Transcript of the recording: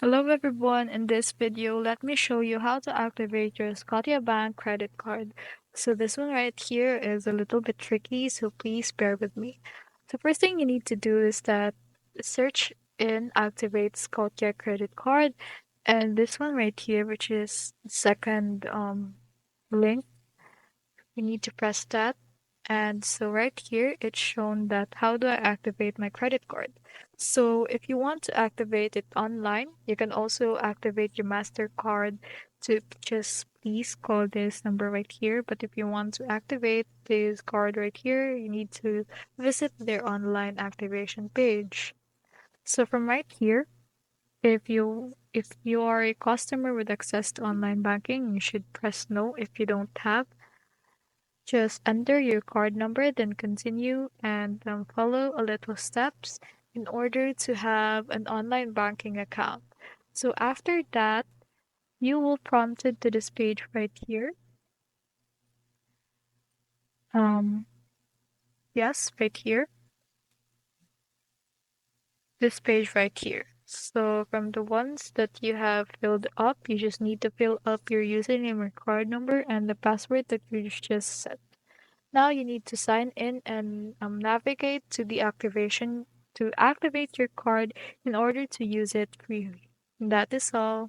Hello everyone, in this video let me show you how to activate your Scotiabank credit card. So this one right here is a little bit tricky, so please bear with me. The first thing you need to do is that search in activate Scotia credit card, and this one right here, which is the second link, you need to press that. And so right here, it's shown that how do I activate my credit card? So if you want to activate it online, you can also activate your MasterCard to just please call this number right here. But if you want to activate this card right here, you need to visit their online activation page. So from right here, if you are a customer with access to online banking, you should press no. If you don't have, just enter your card number, then continue and follow a little steps in order to have an online banking account. So after that, you will prompted to this page right here. Um, yes, right here, this page right here. So from the ones that you have filled up, you just need to fill up your username or card number and the password that you just set. Now you need to sign in and navigate to the activation to activate your card in order to use it freely. That is all.